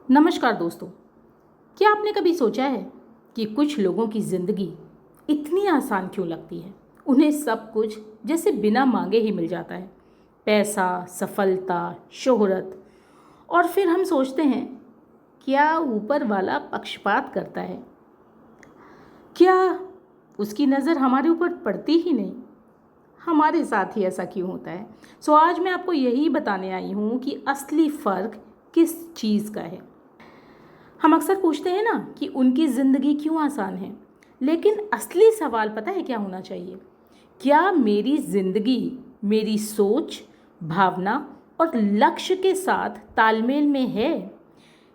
नमस्कार दोस्तों। क्या आपने कभी सोचा है कि कुछ लोगों की ज़िंदगी इतनी आसान क्यों लगती है? उन्हें सब कुछ जैसे बिना मांगे ही मिल जाता है। पैसा, सफलता, शोहरत। और फिर हम सोचते हैं, क्या ऊपर वाला पक्षपात करता है? क्या उसकी नज़र हमारे ऊपर पड़ती ही नहीं? हमारे साथ ही ऐसा क्यों होता है? आज मैं आपको यही बताने आई हूँ कि असली फ़र्क किस चीज़ का है। हम अक्सर पूछते हैं ना कि उनकी ज़िंदगी क्यों आसान है, लेकिन असली सवाल पता है क्या होना चाहिए? क्या मेरी ज़िंदगी मेरी सोच, भावना और लक्ष्य के साथ तालमेल में है?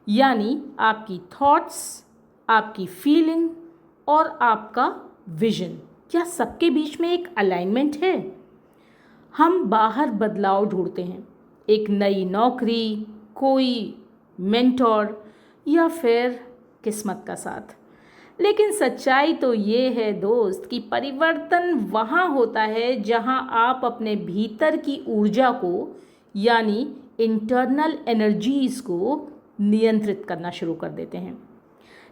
यानी आपकी थॉट्स, आपकी फीलिंग और आपका विजन, क्या सबके बीच में एक अलाइनमेंट है? हम बाहर बदलाव ढूंढते हैं, एक नई नौकरी, कोई मेंटोर या फिर किस्मत का साथ। लेकिन सच्चाई तो ये है दोस्त कि परिवर्तन वहाँ होता है जहाँ आप अपने भीतर की ऊर्जा को यानी इंटरनल एनर्जीज को नियंत्रित करना शुरू कर देते हैं।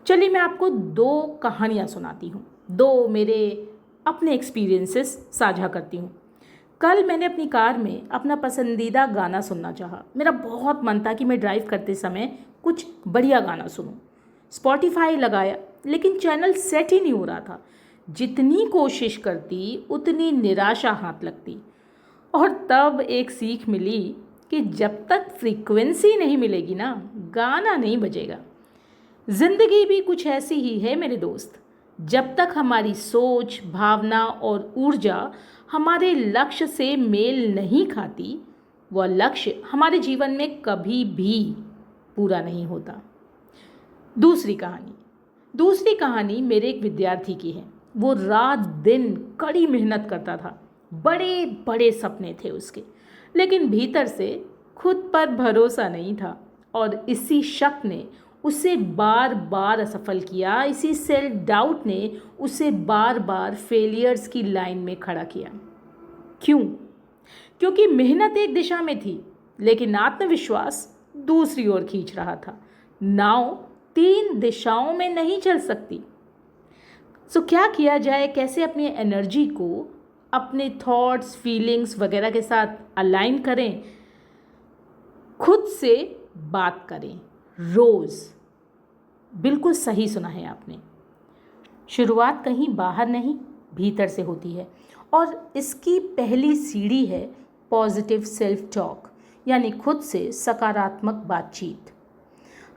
चलिए मैं आपको दो कहानियाँ सुनाती हूँ, दो मेरे अपने एक्सपीरियंसेस साझा करती हूँ। कल मैंने अपनी कार में अपना पसंदीदा गाना सुनना चाहा। मेरा बहुत मन था कि मैं ड्राइव करते समय कुछ बढ़िया गाना सुनूं। स्पॉटिफाई लगाया, लेकिन चैनल सेट ही नहीं हो रहा था। जितनी कोशिश करती उतनी निराशा हाथ लगती। और तब एक सीख मिली कि जब तक फ्रीक्वेंसी नहीं मिलेगी ना, गाना नहीं बजेगा। जिंदगी भी कुछ ऐसी ही है मेरे दोस्त। जब तक हमारी सोच, भावना और ऊर्जा हमारे लक्ष्य से मेल नहीं खाती, वह लक्ष्य हमारे जीवन में कभी भी पूरा नहीं होता। दूसरी कहानी मेरे एक विद्यार्थी की है। वो रात दिन कड़ी मेहनत करता था। बड़े बड़े सपने थे उसके, लेकिन भीतर से खुद पर भरोसा नहीं था। और इसी शक ने उसे बार बार असफल किया। इसी सेल्फ डाउट ने उसे बार बार फेलियर्स की लाइन में खड़ा किया। क्यों? क्योंकि मेहनत एक दिशा में थी, लेकिन आत्मविश्वास दूसरी ओर खींच रहा था। नाव तीन दिशाओं में नहीं चल सकती। क्या किया जाए? कैसे अपनी एनर्जी को अपने थॉट्स, फीलिंग्स वगैरह के साथ अलाइन करें? खुद से बात करें रोज़। बिल्कुल सही सुना है आपने। शुरुआत कहीं बाहर नहीं, भीतर से होती है। और इसकी पहली सीढ़ी है पॉजिटिव सेल्फ टॉक, यानी खुद से सकारात्मक बातचीत।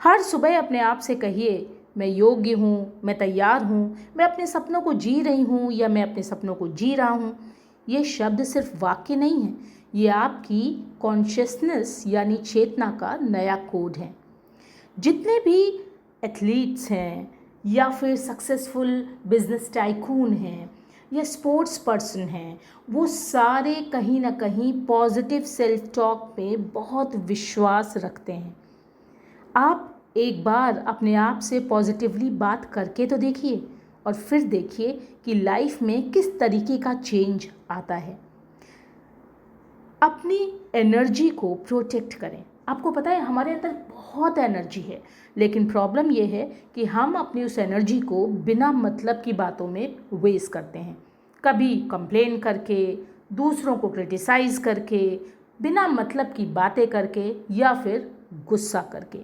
हर सुबह अपने आप से कहिए, मैं योग्य हूँ, मैं तैयार हूँ, मैं अपने सपनों को जी रही हूँ या मैं अपने सपनों को जी रहा हूँ। ये शब्द सिर्फ वाक्य नहीं है, ये आपकी कॉन्शियसनेस यानी चेतना का नया कोड है। जितने भी एथलीट्स हैं या फिर सक्सेसफुल बिजनेस टाइकून हैं या स्पोर्ट्स पर्सन हैं, वो सारे कहीं ना कहीं पॉजिटिव सेल्फ टॉक पे बहुत विश्वास रखते हैं। आप एक बार अपने आप से पॉजिटिवली बात करके तो देखिए, और फिर देखिए कि लाइफ में किस तरीके का चेंज आता है। अपनी एनर्जी को प्रोटेक्ट करें। आपको पता है हमारे अंदर बहुत एनर्जी है, लेकिन प्रॉब्लम यह है कि हम अपनी उस एनर्जी को बिना मतलब की बातों में वेस्ट करते हैं। कभी कंप्लेन करके, दूसरों को क्रिटिसाइज़ करके, बिना मतलब की बातें करके या फिर गुस्सा करके।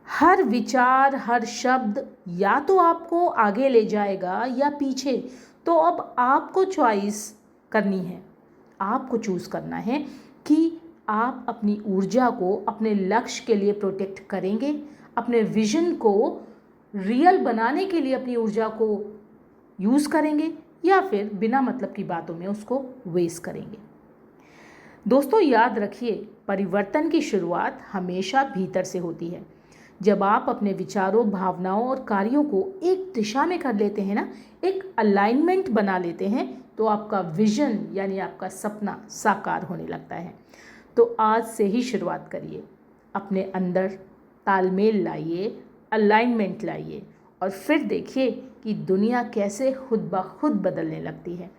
हर विचार, हर शब्द या तो आपको आगे ले जाएगा या पीछे। तो अब आपको चॉइस करनी है। आपको चूज़ करना है कि आप अपनी ऊर्जा को अपने लक्ष्य के लिए प्रोटेक्ट करेंगे, अपने विजन को रियल बनाने के लिए अपनी ऊर्जा को यूज़ करेंगे, या फिर बिना मतलब की बातों में उसको वेस्ट करेंगे। दोस्तों याद रखिए, परिवर्तन की शुरुआत हमेशा भीतर से होती है। जब आप अपने विचारों, भावनाओं और कार्यों को एक दिशा में कर लेते हैं ना, एक अलाइनमेंट बना लेते हैं, तो आपका विजन यानी आपका सपना साकार होने लगता है। तो आज से ही शुरुआत करिए। अपने अंदर तालमेल लाइए, अलाइनमेंट लाइए, और फिर देखिए कि दुनिया कैसे खुद ब खुद बदलने लगती है।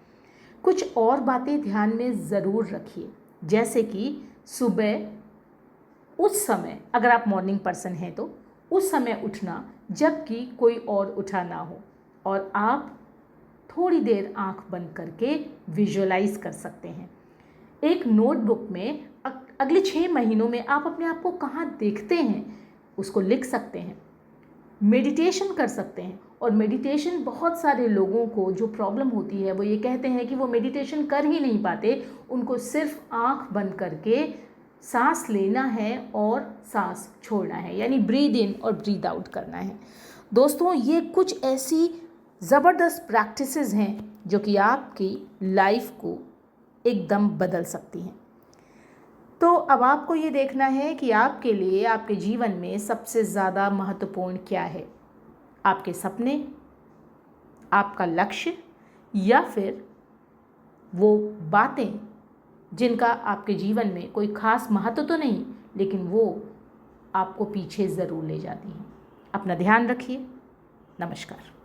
कुछ और बातें ध्यान में ज़रूर रखिए, जैसे कि सुबह उस समय अगर आप मॉर्निंग पर्सन हैं तो उस समय उठना जबकि कोई और उठा ना हो, और आप थोड़ी देर आंख बंद करके विजुअलाइज कर सकते हैं। एक नोटबुक में अगले 6 महीनों में आप अपने आप को कहाँ देखते हैं उसको लिख सकते हैं। मेडिटेशन कर सकते हैं, और मेडिटेशन बहुत सारे लोगों को जो प्रॉब्लम होती है वो ये कहते हैं कि वो मेडिटेशन कर ही नहीं पाते, उनको सिर्फ आंख बंद करके सांस लेना है और सांस छोड़ना है, यानी ब्रीद इन और ब्रीद आउट करना है। दोस्तों, ये कुछ ऐसी ज़बरदस्त प्रैक्टिसेस हैं जो कि आपकी लाइफ को एकदम बदल सकती हैं। तो अब आपको ये देखना है कि आपके लिए आपके जीवन में सबसे ज़्यादा महत्वपूर्ण क्या है, आपके सपने, आपका लक्ष्य, या फिर वो बातें जिनका आपके जीवन में कोई ख़ास महत्व तो नहीं लेकिन वो आपको पीछे ज़रूर ले जाती हैं। अपना ध्यान रखिए। नमस्कार।